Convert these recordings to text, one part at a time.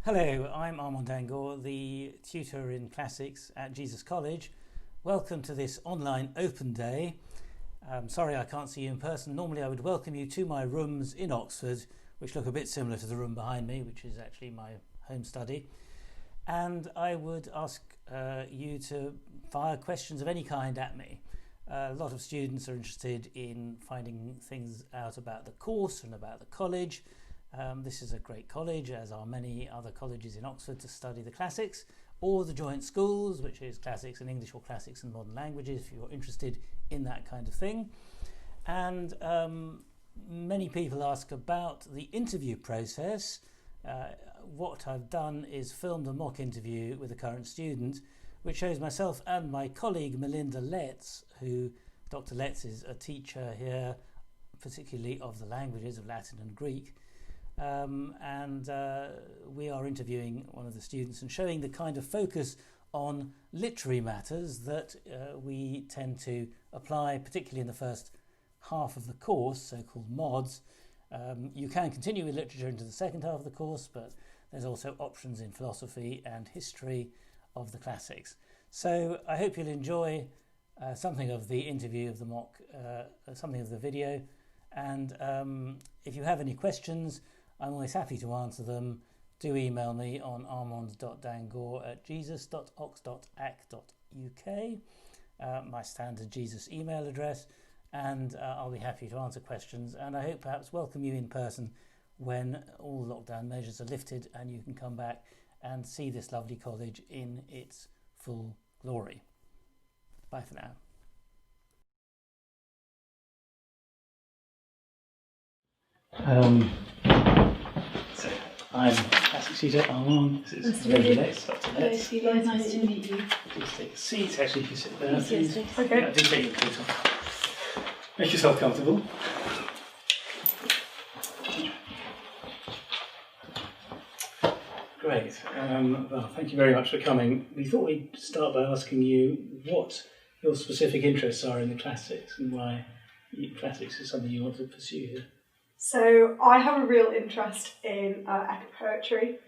Hello, I'm Armand D'Angour, the tutor in classics at Jesus College. Welcome to this online open day. Sorry I can't see you in person. Normally I would welcome you to my rooms in Oxford, which look a bit similar to the room behind me, which is actually my home study. And I would ask you to fire questions of any kind at me. A lot of students are interested in finding things out about the course and about the college. This is a great college, as are many other colleges in Oxford, to study the classics, or the joint schools, which is classics and English or classics and modern languages, if you're interested in that kind of thing. And many people ask about the interview process. What I've done is filmed a mock interview with a current student, which shows myself and my colleague Melinda Letts, who Dr Letts is a teacher here, particularly of the languages of Latin and Greek. We are interviewing one of the students and showing the kind of focus on literary matters that we tend to apply, particularly in the first half of the course, so-called mods. You can continue with literature into the second half of the course, but there's also options in philosophy and history of the classics. So I hope you'll enjoy something of the interview, of the mock, something of the video, and if you have any questions, I'm always happy to answer them. Do email me on armand.dangour@jesus.ox.ac.uk, my standard Jesus email address, and I'll be happy to answer questions, and I hope perhaps welcome you in person when all lockdown measures are lifted and you can come back and see this lovely college in its full glory. Bye for now. So I'm classics tutor Armand. This is Melinda Letts, Dr Letts. Nice to meet you. Please take a seat. Actually, if you sit there, please. Yes, Okay. Yeah, do take your coat off. Make yourself comfortable. Great. Well, thank you very much for coming. We thought we'd start by asking you what your specific interests are in the classics and why classics is something you want to pursue here. So I have a real interest in epic poetry,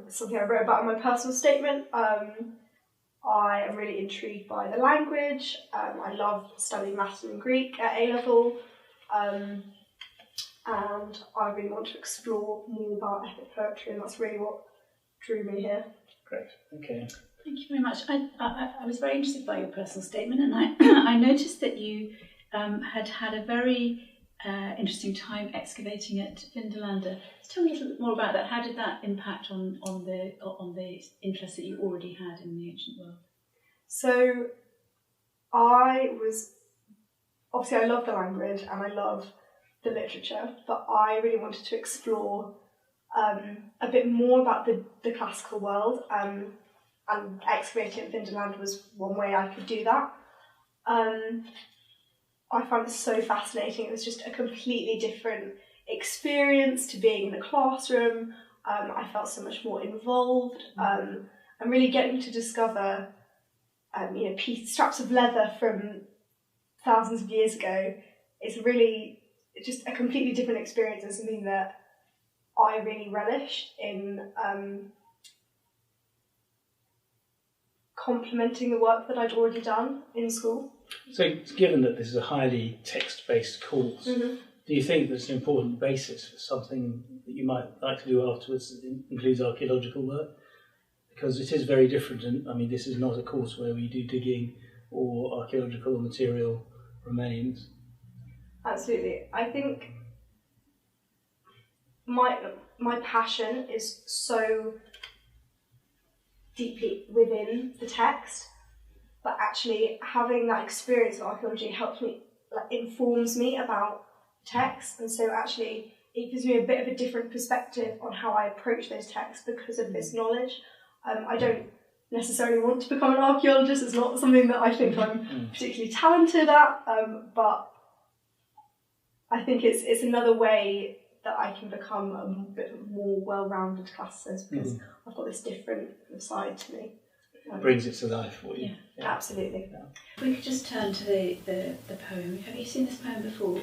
something I wrote about in my personal statement. I am really intrigued by the language. I love studying Latin and Greek at A-level, and I really want to explore more about epic poetry, and that's really what drew me here. Great, okay. Thank you very much. I was very interested by your personal statement, and I noticed that you had a very interesting time excavating at Vindolanda. Tell me a little bit more about that. How did that impact on the interest that you already had in the ancient world? So I love the language and I love the literature, but I really wanted to explore a bit more about the classical world, and excavating at Vindolanda was one way I could do that. I found it so fascinating. It was just a completely different experience to being in the classroom. I felt so much more involved. And really getting to discover, straps of leather from thousands of years ago is really just a completely different experience, and something that I really relished in complementing the work that I'd already done in school. So, given that this is a highly text-based course, do you think that's an important basis for something that you might like to do afterwards that includes archaeological work? Because it is very different, and I mean, this is not a course where we do digging or archaeological material remains. Absolutely. I think my passion is so deeply within the text, but actually having that experience of archaeology helps me, informs me about text, and so actually it gives me a bit of a different perspective on how I approach those texts because of this knowledge. I don't necessarily want to become an archaeologist. It's not something that I think I'm particularly talented at, but I think it's another way that I can become a bit more well-rounded classicist, because I've got this different side to me. Brings it to life for you. Yeah. Absolutely. Yeah. If we could just turn to the poem. Have you seen this poem before?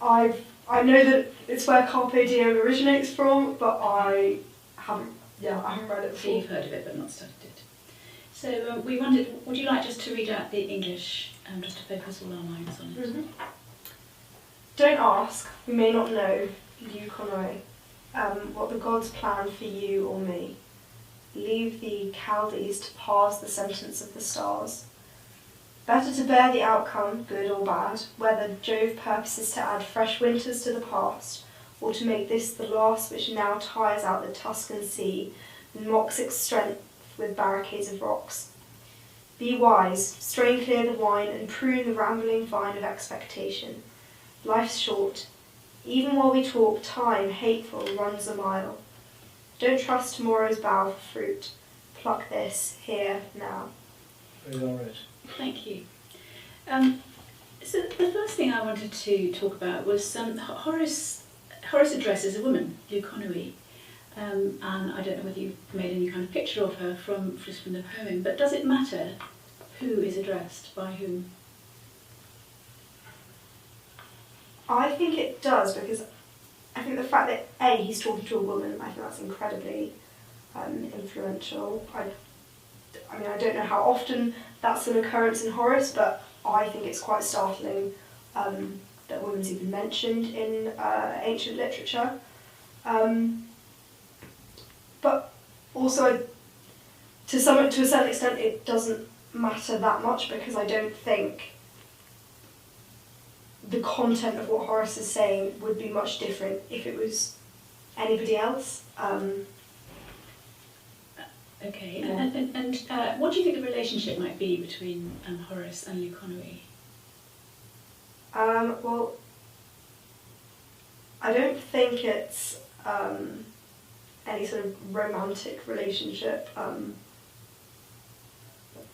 I know that it's where Carpe Diem originates from, but I haven't read it before. You've heard of it but not studied it. So we wondered, would you like just to read out the English, just to focus all our minds on it? Mm-hmm. Don't ask, we may not know, you Conway, what the gods plan for you or me. Leave the Chaldees to parse the sentence of the stars. Better to bear the outcome, good or bad, whether Jove purposes to add fresh winters to the past, or to make this the last which now tires out the Tuscan sea and mocks its strength with barricades of rocks. Be wise, strain clear the wine, and prune the rambling vine of expectation. Life's short. Even while we talk, time, hateful, runs a mile. Don't trust tomorrow's bough for fruit. Pluck this, here, now. Very well read. Thank you. So the first thing I wanted to talk about was Horace addresses a woman, Leuconoe, and I don't know whether you've made any kind of picture of her from the poem, but does it matter who is addressed by whom? I think it does, because I think the fact that he's talking to a woman, I think that's incredibly influential. I mean, I don't know how often that's an occurrence in Horace, but I think it's quite startling that woman's even mentioned in ancient literature. But also, to a certain extent, it doesn't matter that much, because I don't think the content of what Horace is saying would be much different if it was anybody else. Okay, Yeah. and what do you think the relationship might be between Horace and Leuconoe? Well, I don't think it's any sort of romantic relationship.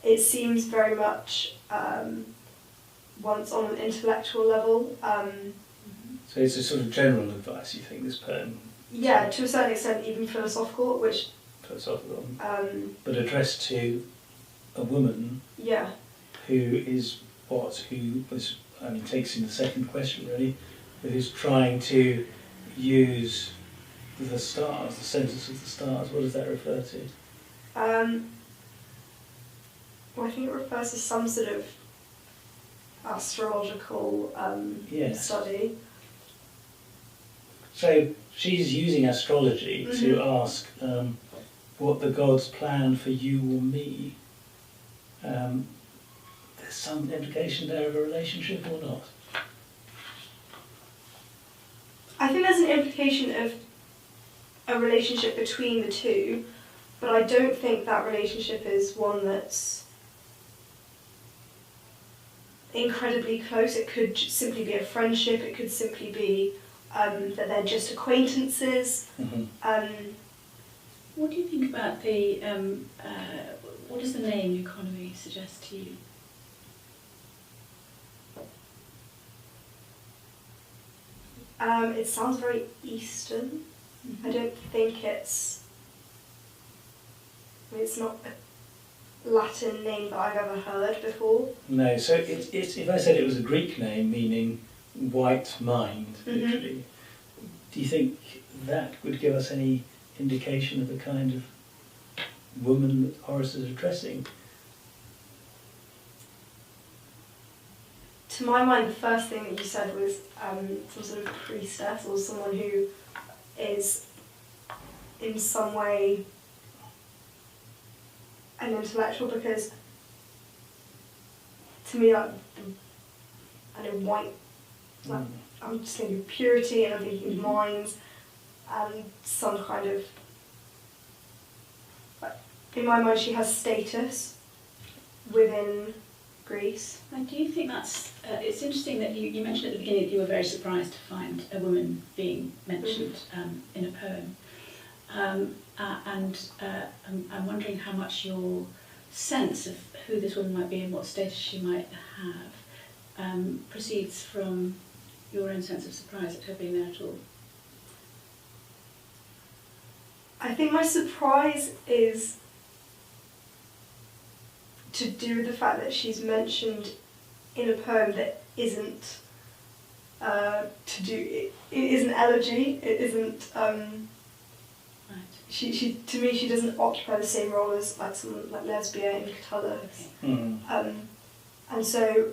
It seems very much once on an intellectual level. So it's a sort of general advice, you think, this poem? Yeah, to a certain extent, even philosophical, which Philosophical. But addressed to a woman yeah, who takes in the second question really, who's trying to use the stars, the sentence of the stars. What does that refer to? well, I think it refers to some sort of astrological Yes. study. So she's using astrology to ask what the gods plan for you or me. There's some implication there of a relationship or not? I think there's an implication of a relationship between the two, but I don't think that relationship is one that's incredibly close. It could simply be a friendship, it could simply be that they're just acquaintances. What do you think about the, what does the name Leuconoe suggest to you? It sounds very Eastern. I don't think it's not a Latin name that I've ever heard before. No, so it's if I said it was a Greek name meaning white mind, literally, do you think that would give us any indication of the kind of woman that Horace is addressing? To my mind, the first thing that you said was some sort of priestess, or someone who is in some way an intellectual, because to me, like, I know white, like, I'm just thinking purity, and I'm thinking minds, and some kind of, like, in my mind, she has status within Greece. I do think that's, it's interesting that you mentioned at the beginning that you were very surprised to find a woman being mentioned in a poem. I'm wondering how much your sense of who this woman might be and what status she might have proceeds from your own sense of surprise at her being there at all. I think my surprise is to do with the fact that she's mentioned in a poem that isn't to do. It is an elegy. It isn't. Right. She to me she doesn't occupy the same role as like someone like Lesbia in Catullus. Okay. And so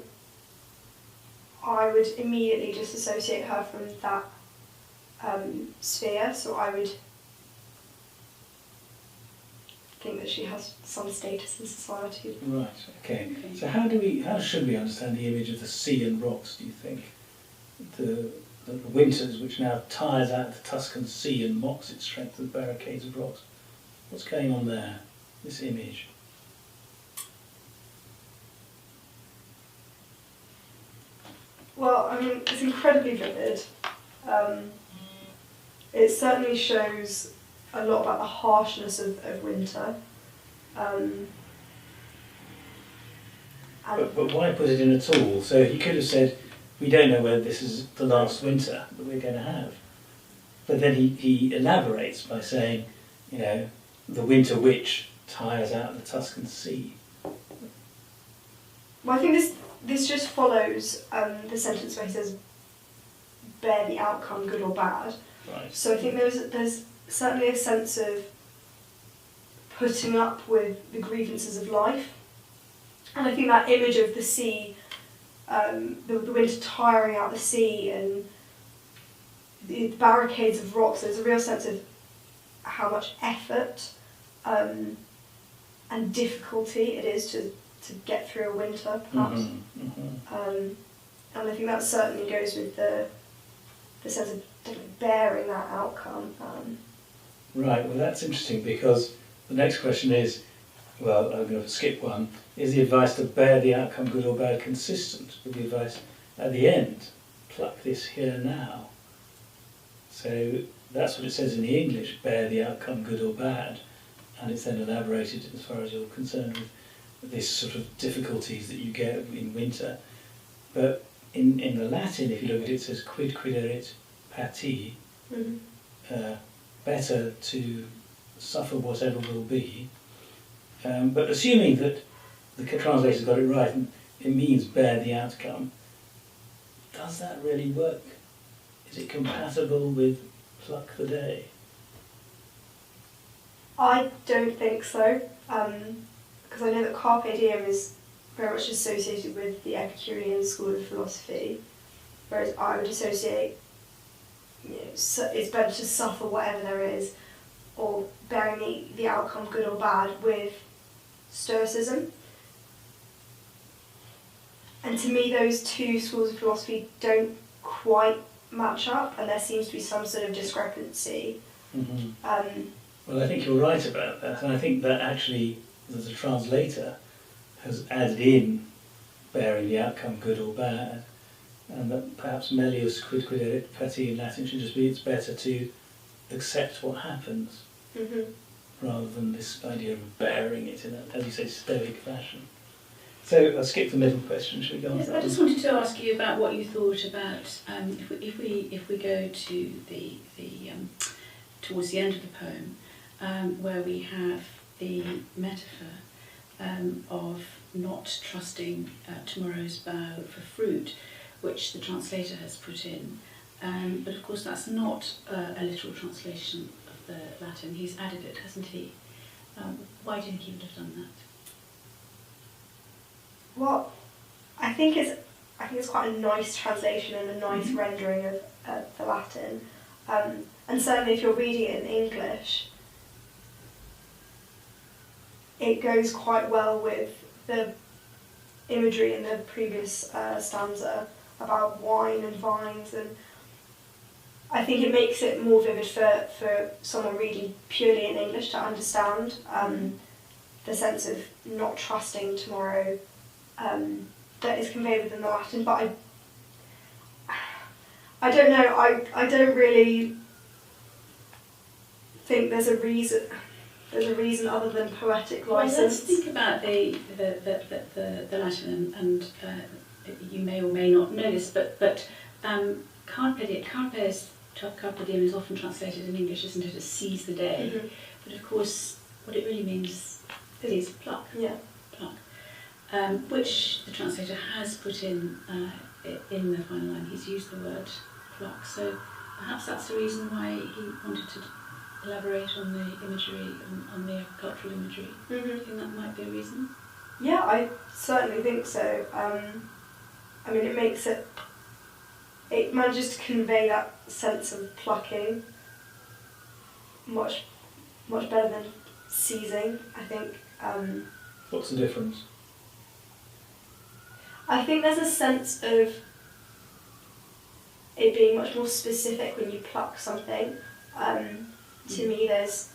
I would immediately just associate her from that sphere. So I would think that she has some status in society. Right. Okay. Okay. So how should we understand the image of the sea and rocks? Do you think the winters, which now tires out the Tuscan sea and mocks its strength with barricades of rocks? What's going on there? This image. Well, I mean, it's incredibly vivid. It certainly shows a lot about the harshness of winter. But why put it in at all? So he could have said, we don't know whether this is the last winter that we're going to have. But then he elaborates by saying, you know, the winter which tires out the Tuscan sea. Well, I think this just follows the sentence where he says, bear the outcome, good or bad. Right. So I think there's certainly a sense of putting up with the grievances of life. And I think that image of the sea, the winter tiring out the sea and the barricades of rocks, there's a real sense of how much effort and difficulty it is to get through a winter, perhaps. And I think that certainly goes with the sense of bearing that outcome. Right, well that's interesting because the next question is, well, I'm going to skip one, is the advice to bear the outcome good or bad consistent with the advice at the end, pluck this here now? So that's what it says in the English, bear the outcome good or bad, and it's then elaborated as far as you're concerned with this sort of difficulties that you get in winter. But in the Latin, if you look at it, it says quid quidderit pati, better to suffer whatever will be. But assuming that the translator's got it right, and it means bear the outcome, does that really work? Is it compatible with pluck the day? I don't think so, because I know that carpe diem is very much associated with the Epicurean school of philosophy, whereas I would associate, you know, it's better to suffer whatever there is, or bearing the outcome good or bad, with Stoicism. And to me those two schools of philosophy don't quite match up, and there seems to be some sort of discrepancy. Well, I think you're right about that, and I think that actually the translator has added in bearing the outcome good or bad, and that perhaps melius quid quidderit pati in Latin should just be it's better to accept what happens, rather than this idea of bearing it in a, as you say, stoic fashion. So I'll skip the middle question. Should we go on? Yes, I just wanted to ask you about what you thought about if we go to the towards the end of the poem, where we have the metaphor of not trusting tomorrow's bough for fruit, which the translator has put in. But of course that's not a literal translation of the Latin. He's added it, hasn't he? Why do you think he would have done that? Well, I think it's quite a nice translation and a nice rendering of the Latin. And certainly if you're reading it in English, it goes quite well with the imagery in the previous stanza about wine and vines, and I think it makes it more vivid for someone reading purely in English to understand the sense of not trusting tomorrow that is conveyed within the Latin. But I don't know, I don't really think there's a reason other than poetic license. Well, let's think about the Latin, and you may or may not know this, but carpe diem is often translated in English, isn't it, as seize the day? But of course, what it really means is pluck. Yeah. Pluck. Which the translator has put in in the final line he's used the word pluck. So perhaps that's the reason why he wanted to elaborate on the imagery, on the agricultural imagery. Do you think that might be a reason? Yeah, I certainly think so. I mean, it manages to convey that sense of plucking much better than seizing, I think. What's the difference? I think there's a sense of it being much more specific when you pluck something. To me, there's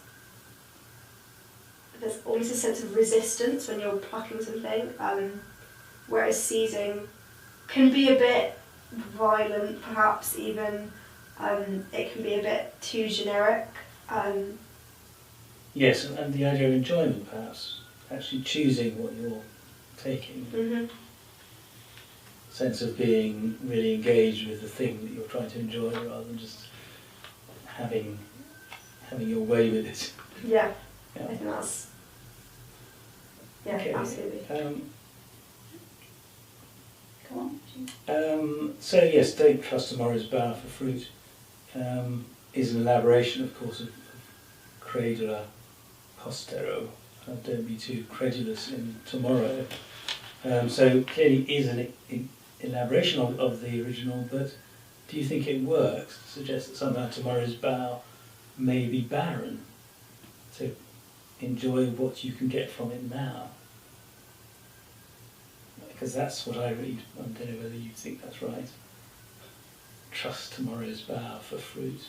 almost a sense of resistance when you're plucking something, whereas seizing can be a bit violent, perhaps even. It can be a bit too generic. Yes, and the idea of enjoyment, perhaps, actually choosing what you're taking. Sense of being really engaged with the thing that you're trying to enjoy, rather than just having your way with it. Yeah, Yeah. I think that's... Yeah, Okay. absolutely. Go on. So yes, don't trust tomorrow's bough for fruit is an elaboration, of course, of credula postero. Don't be too credulous in tomorrow. So clearly is an elaboration of the original, but do you think it works to suggest that somehow tomorrow's bough may be barren? So enjoy what you can get from it now. Because that's what I read. I don't know whether you think that's right. Trust tomorrow's bough for fruit.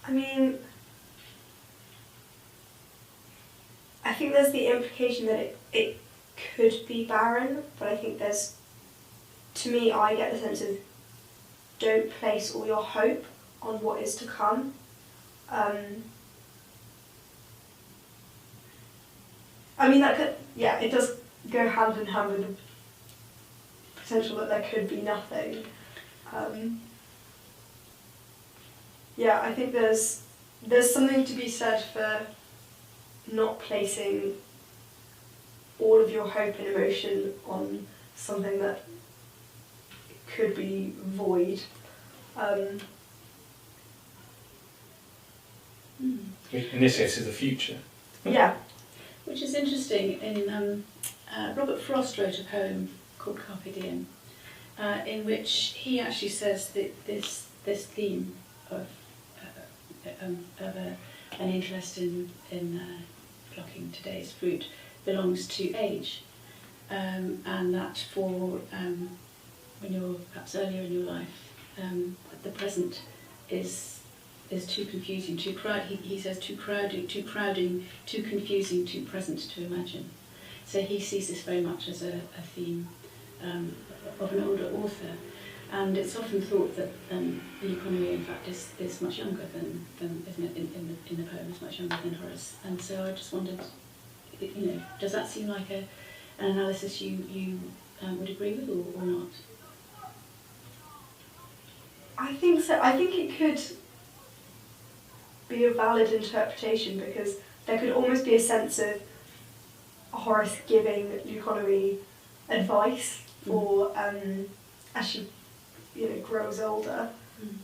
I mean, I think there's the implication that it could be barren, but I think there's, to me, I get the sense of don't place all your hope on what is to come. I mean, that could, yeah, it does go hand in hand with the potential that there could be nothing. Yeah, I think there's something to be said for not placing all of your hope and emotion on something that could be void. In this case, is the future. Yeah. Which is interesting. In Robert Frost wrote a poem called Carpe Diem, in which he actually says that this theme of an interest in plucking today's fruit belongs to age, and that for when you're perhaps earlier in your life, the present is too confusing, too crowded. He says too crowding, too confusing, too present to imagine. So he sees this very much as a theme of an older author, and it's often thought that the economy, in fact, is much younger than isn't it, in the poem, is much younger than Horace. And so I just wondered, does that seem like an analysis you would agree with or not? I think so. I think it could be a valid interpretation, because there could almost be a sense of Horace giving Luconory advice for as she grows older.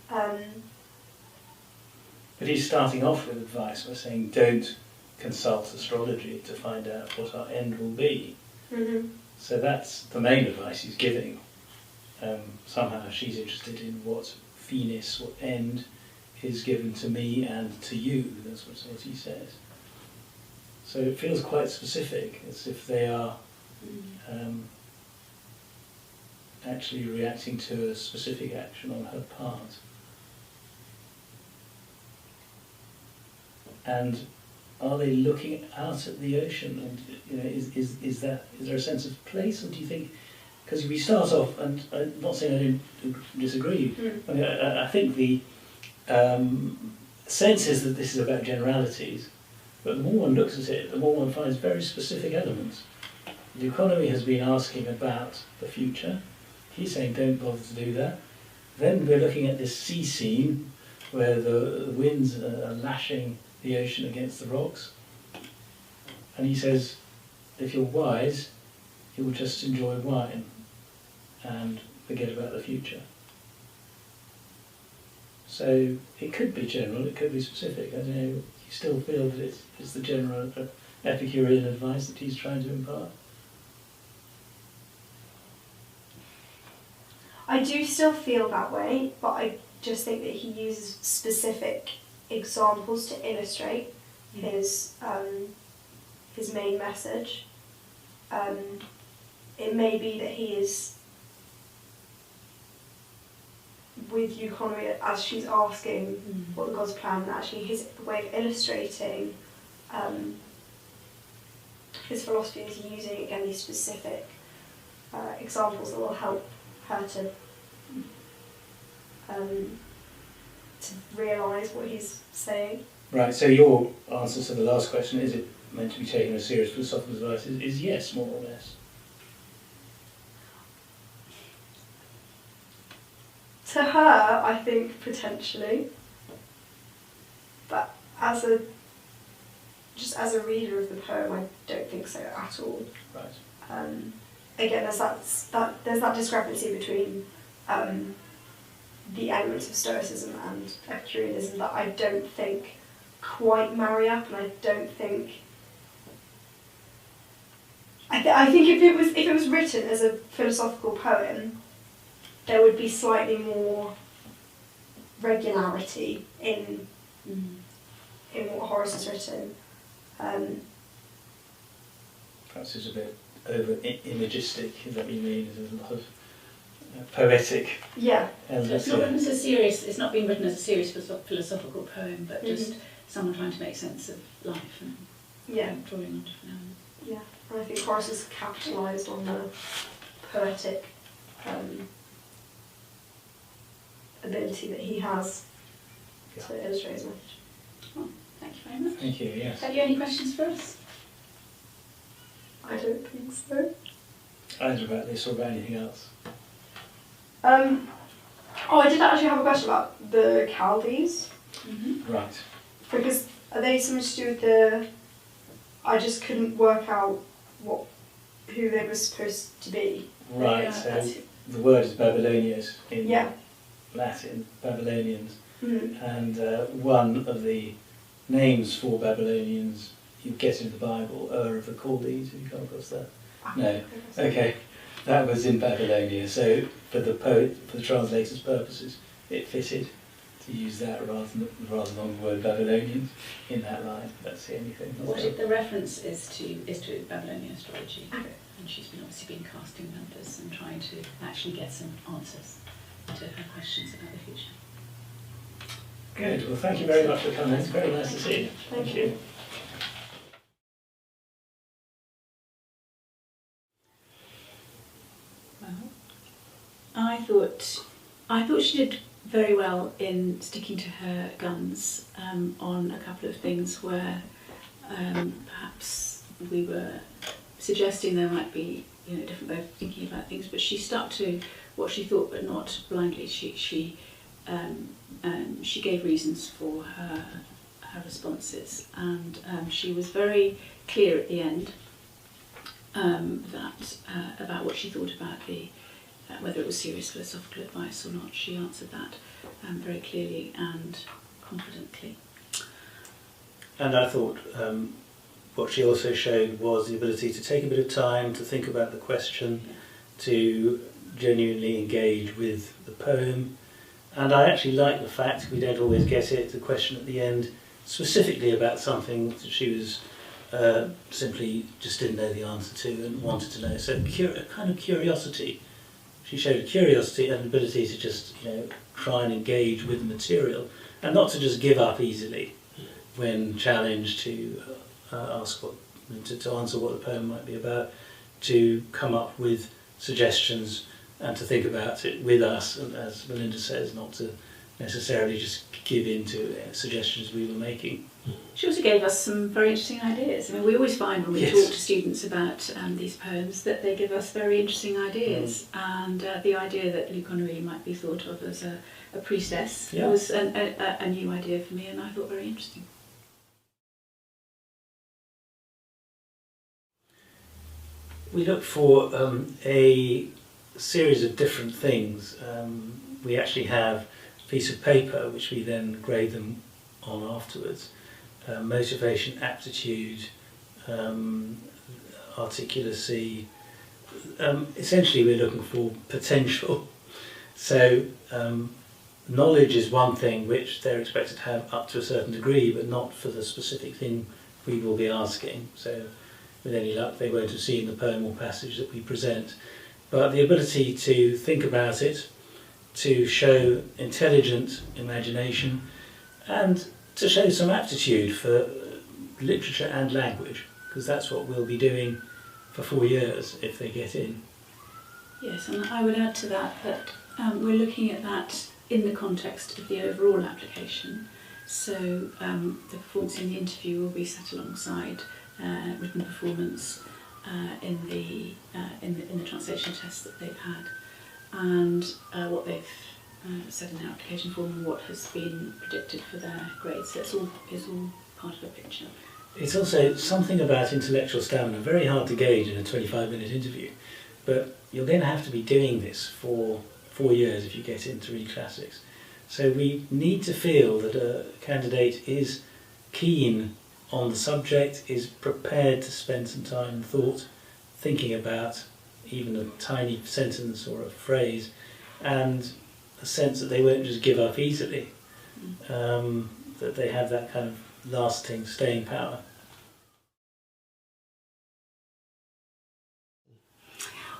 But he's starting off with advice by saying, don't consult astrology to find out what our end will be. So that's the main advice he's giving. Somehow she's interested in what finis, what end is given to me and to you. That's what he says. So it feels quite specific, as if they are actually reacting to a specific action on her part. And are they looking out at the ocean? And is there a sense of place? Or do you think? Because we start off, and I'm not saying I don't disagree. I think the sense is that this is about generalities, but the more one looks at it, the more one finds very specific elements. The economy has been asking about the future. He's saying don't bother to do that. Then we're looking at this sea scene where the winds are lashing the ocean against the rocks. And he says, if you're wise, you will just enjoy wine and forget about the future. So it could be general, it could be specific. I don't know, you still feel that it's the general Epicurean advice that he's trying to impart? I do still feel that way, but I just think that he uses specific examples to illustrate his main message. It may be that he is with Euconomy as she's asking what the God's plan, and actually his way of illustrating his philosophy is using again these specific examples that will help her to realise what he's saying. Right, so your answer to the last question, is it meant to be taken as serious philosophical advice, is yes, more or less. To her, I think potentially, but as a reader of the poem, I don't think so at all. Right. Again, there's that discrepancy between the elements of Stoicism and Epicureanism that I don't think quite marry up, and I don't think. I think if it was written as a philosophical poem, there would be slightly more regularity in what Horace has written. Perhaps it's a bit over-imagistic, is that what you mean? There's a lot of poetic elements. So it's not written as a serious, it's not being written as a serious philosophical poem, but just someone trying to make sense of life and drawing on different elements. Yeah, and I think Horace has capitalised on the poetic ability that he has to illustrate his message. Well, thank you very much. Thank you, yes. Have you any questions for us? I don't think so. Either about this or about anything else. I did actually have a question about the Chaldees. Right. Because are they something to do with the... I just couldn't work out who they were supposed to be. Right, so the word is Babylonians in Latin, Babylonians. And one of the names for Babylonians you get in the Bible, of the Chaldees, have you come across that? No. Okay. That was in Babylonia, so for the translator's purposes, it fitted to use that rather than the word Babylonians in that line. That's the only thing. The reference is to Babylonian astrology, and she's obviously been casting numbers and trying to actually get some answers to her questions about the future. Good. Well, thank you very much for coming. It's very nice to see you. Thank you. I thought she did very well in sticking to her guns on a couple of things where perhaps we were suggesting there might be a different way of thinking about things, but she stuck to what she thought, but not blindly. She gave reasons for her responses, and she was very clear at the end about what she thought about whether it was serious philosophical advice or not. She answered that very clearly and confidently. And I thought what she also showed was the ability to take a bit of time to think about the question, to genuinely engage with the poem. And I actually like the fact we don't always get it, the question at the end, specifically about something that she was simply just didn't know the answer to and wanted to know. So a kind of curiosity. She showed a curiosity and ability to just, try and engage with the material and not to just give up easily when challenged to to answer what the poem might be about, to come up with suggestions and to think about it with us, and as Melinda says, not to necessarily just give in to suggestions we were making. She also gave us some very interesting ideas. I mean, we always find when we talk to students about these poems that they give us very interesting ideas, and the idea that Euconomy might be thought of as a priestess was a new idea for me, and I thought very interesting. We look for a series of different things. We actually have a piece of paper which we then grade them on afterwards. Motivation, aptitude, articulacy. Essentially we're looking for potential. So knowledge is one thing which they're expected to have up to a certain degree, but not for the specific thing we will be asking. So with any luck they won't have seen the poem or passage that we present. But the ability to think about it, to show intelligent imagination, and to show some aptitude for literature and language, because that's what we'll be doing for 4 years if they get in. Yes, and I would add to that we're looking at that in the context of the overall application. So the performance in the interview will be set alongside written performance in the translation tests that they've had, and what they've said in their application form and what has been predicted for their grades. So it's all part of a picture. It's also something about intellectual stamina, very hard to gauge in a 25-minute interview, but you're going to have to be doing this for 4 years if you get into read classics. So we need to feel that a candidate is keen on the subject, is prepared to spend some time and thought thinking about even a tiny sentence or a phrase, and a sense that they won't just give up easily, that they have that kind of lasting, staying power.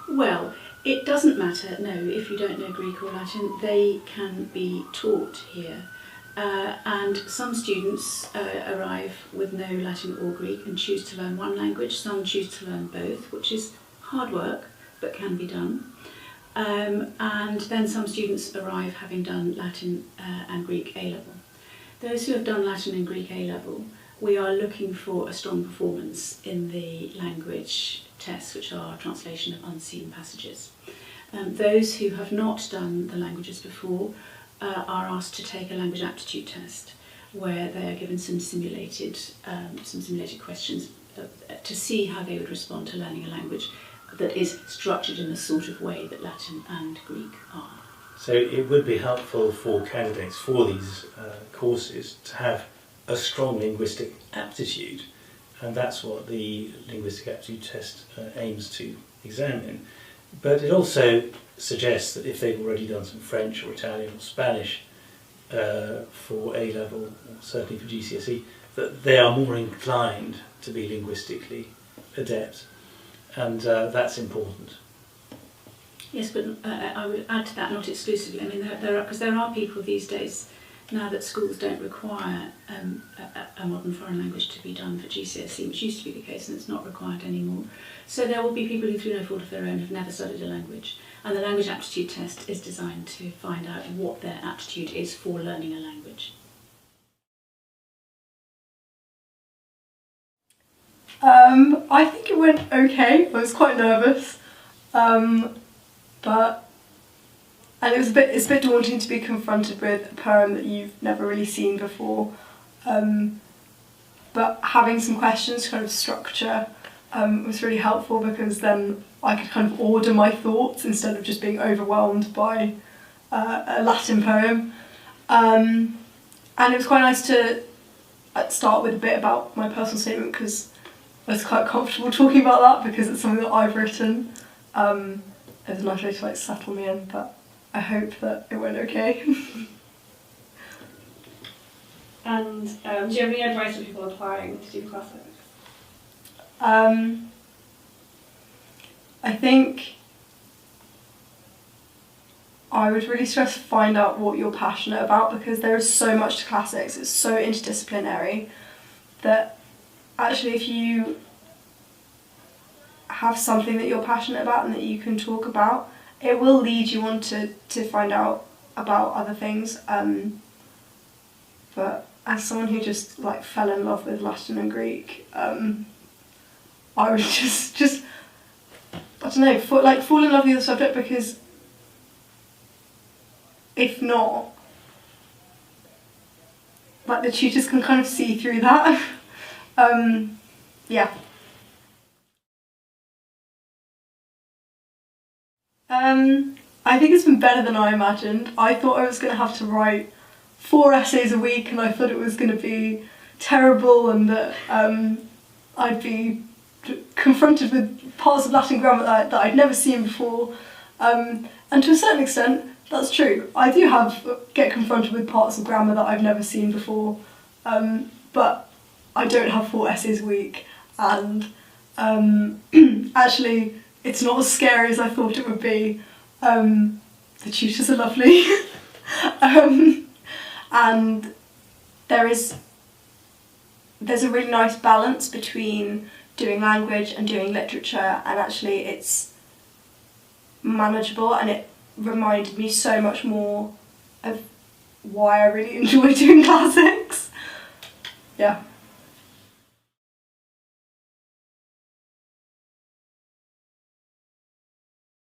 Well, it doesn't matter, no, if you don't know Greek or Latin, they can be taught here. And some students arrive with no Latin or Greek and choose to learn one language. Some choose to learn both, which is hard work, but can be done. And then some students arrive having done Latin and Greek A-level. Those who have done Latin and Greek A-level, we are looking for a strong performance in the language tests, which are translation of unseen passages. Those who have not done the languages before are asked to take a language aptitude test, where they are given some simulated questions to see how they would respond to learning a language that is structured in the sort of way that Latin and Greek are. So it would be helpful for candidates for these courses to have a strong linguistic aptitude, and that's what the linguistic aptitude test aims to examine. But it also suggests that if they've already done some French or Italian or Spanish for A-level, or certainly for GCSE, that they are more inclined to be linguistically adept, and that's important. Yes, but I would add to that, not exclusively. I mean, there are people these days now that schools don't require a modern foreign language to be done for GCSE, which used to be the case, and it's not required anymore. So there will be people who, through no fault of their own, have never studied a language, and the language aptitude test is designed to find out what their aptitude is for learning a language. I think it went okay. I was quite nervous, and it's a bit daunting to be confronted with a poem that you've never really seen before. But having some questions to kind of structure was really helpful, because then I could kind of order my thoughts instead of just being overwhelmed by a Latin poem. And it was quite nice to start with a bit about my personal statement, because I was quite comfortable talking about that because it's something that I've written. It was a nice way to like settle me in, but I hope that it went okay. And do you have any advice for people applying to do classics? I think I would really stress find out what you're passionate about, because there is so much to classics, it's so interdisciplinary, that actually if you have something that you're passionate about and that you can talk about, it will lead you on to find out about other things. But as someone who just like fell in love with Latin and Greek, I would just I don't know, fall in love with the subject, because if not, like the tutors can kind of see through that. Yeah. I think it's been better than I imagined. I thought I was going to have to write 4 essays a week, and I thought it was going to be terrible, and that I'd be confronted with parts of Latin grammar that I'd never seen before. And to a certain extent, that's true. I do get confronted with parts of grammar that I've never seen before, but I don't have 4 essays a week, and actually it's not as scary as I thought it would be. The tutors are lovely, and there's a really nice balance between doing language and doing literature, and actually it's manageable, and it reminded me so much more of why I really enjoy doing classics. Yeah.